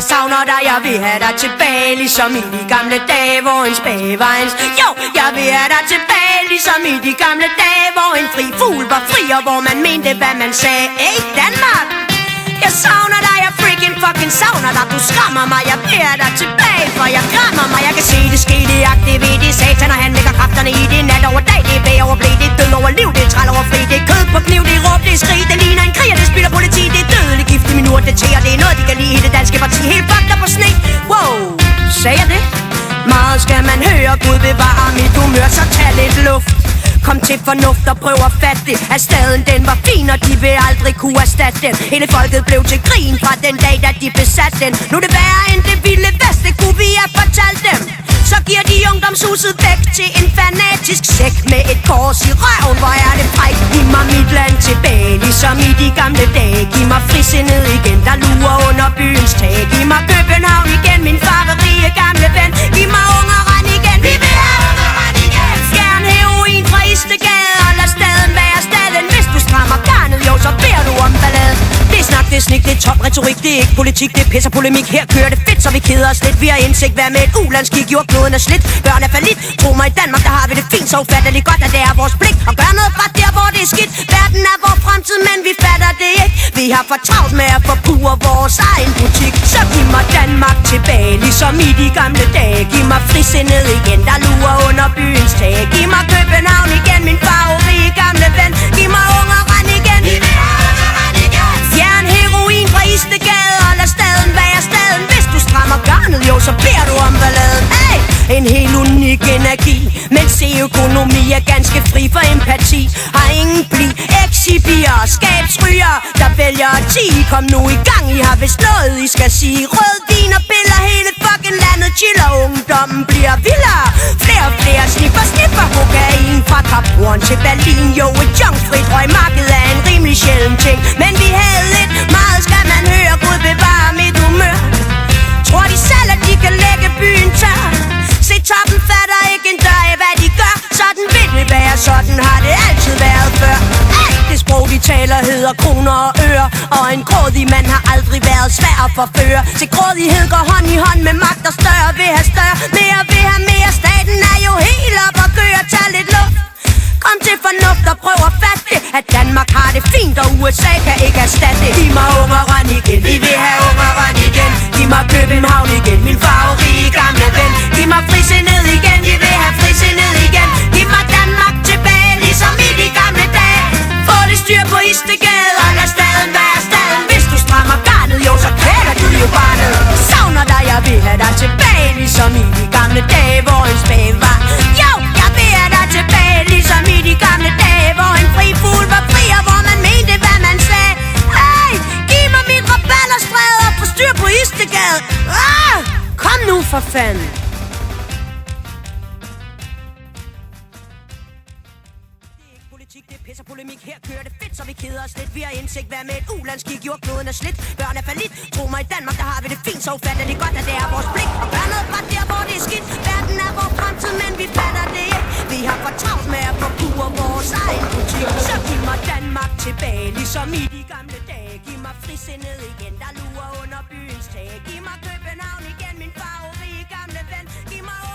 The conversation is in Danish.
Jeg savner dig, jeg vil have dig tilbage, ligesom i de gamle dage, hvor en spage var en... Jo, jeg vil have dig tilbage, ligesom i de gamle dage, hvor en fri fugl var fri, og hvor man mente, hvad man sagde. Hey, Danmark! Jeg savner dig, jeg freaking fucking savner dig. Du skræmmer mig, jeg beder dig tilbage, for jeg græmmer mig. Jeg kan se det ske, det aktivere, det satan, og han lægger kræfterne i det. Nat over dag, det er bag over blæ, det er død over liv, det er træl over fri. Det er kød på kniv, det er råb, det er skrig, det ligner en krig, og det spiller politi. Det er dødelig gift i min urt, det tæer, det er noget, de kan lide i det danske parti. Helt fucked up på sne. Wow, sagde jeg det? Meget skal man høre, Gud bevare mit humør, så tag lidt luft. Kom til fornuft og prøv at fatte det, at staden den var fin, og de vil aldrig kunne erstatte den. Hele folket blev til grin fra den dag, da de besatte den. Nu er det værre end det vilde vest, det kunne vi have fortalt dem. Så giver de ungdomshuset væk til en fanatisk sæk med et kors i røven. Hvor er det frækt, giv mig mit land tilbage, ligesom i de gamle dage. Giv mig frisindet igen, der lurer under byens tag. Giv mig København igen, min farverige gamle ven. Giv mig Ungeren igen, vi vil have Ungeren igen. Fjern heroin fra Istegade, og lad staden være staden. Hvis du strammer garnet, jo, så beder du om ballade. Det er snak, det er snik, det er top retorik, det er ikke politik, det er pis og polemik. Her kører det fedt, så vi keder os lidt. Vi har indsigt, hvad med et ulandskig, jordkloden er slidt. Børn er fallit, tro mig, i Danmark, der har vi det fint. Så ufatteligt godt, at det er vores pligt at gøre noget fra der, hvor det er skidt. Verden er vores fremtid, men vi fatter det ikke. Vi har for travlt med at forpure vores egen butik. Så giv mig Danmark tilbage, ligesom i de gamle dage. Giv mig frisindet igen, der lurer under byens tag. Giv mig København igen, min farverige gamle ven. Giv mig Ungeren igen, vi vil have Ungeren igen. Fjern heroin fra Istegade, og lad staden være staden. Hvis du strammer garnet, jo, så beder du om balladen. Hey! En helt unik energi, men se økonomi er ganske fri for empati. Har ingen bli, exibier, skabsryger, der vælger at tige. Kom nu i gang, I har vist noget, I skal sige. Rød vin og piller, hele fucking landet chiller. Ungdommen bliver vildere, flere og flere sniffer kokain. Fra Kaphorn til Berlin, jo, et junkfrit røgmarked er en rimelig sjælden ting. Men vi havde lidt, meget skal man høre, Gud bevare mit humør. Tror de selv, at de kan lægge byen tør? Se, toppen fatter ikke en dør af, hvad de gør. Sådan vil det være, sådan har det altid været før. Alt det sprog, de taler, hedder kroner og øre. Og en grådig mand har aldrig været svær at forføre. Se, grådighed går hånd i hånd med magt, og større vil have større. Mere vil have mere, staten er jo helt op og køre, tag lidt luft. Kom til fornuft og prøv at fatte det, at Danmark har det fint, og USA kan ikke erstatte det. Giv mig Ungeren igen, vi vil have Ungeren igen. Giv mig København igen, min farverige gamle ven. Giv mig frisindet igen, vi vil have frisindet igen. Giv mig Danmark tilbage, ligesom i de gamle dage. Få det styr på Istegade, og lad staden være staden. Hvis du strammer garnet, jo, så kvæler du jo barnet. Savner dig, jeg vil have dig tilbage, ligesom i de gamle dage, hvor en spage var. Jo, jeg vil have dig tilbage, ligesom i de gamle dage, hvor en fri fugl var fri, og hvor man mente, hvad man sagde. Hey, giv mig mit rabalderstræde og få styr på Istegade. Kom nu for fanden. Det er pis og polemik, her kører det fedt, så vi keder os lidt. Vi har indsigt, hvad med et ulandskig, jordkloden er slidt. Børn er fallit, tro mig, i Danmark, der har vi det fint. Så ufatteligt godt, at det er vores pligt at gøre noget fra der, hvor det er skidt. Verden er vores fremtid, men vi fatter det ikke. Vi har for travlt med at forpure vores egen butik. Så giv mig Danmark tilbage, ligesom i de gamle dage. Giv mig frisindet igen, der lurer under byen.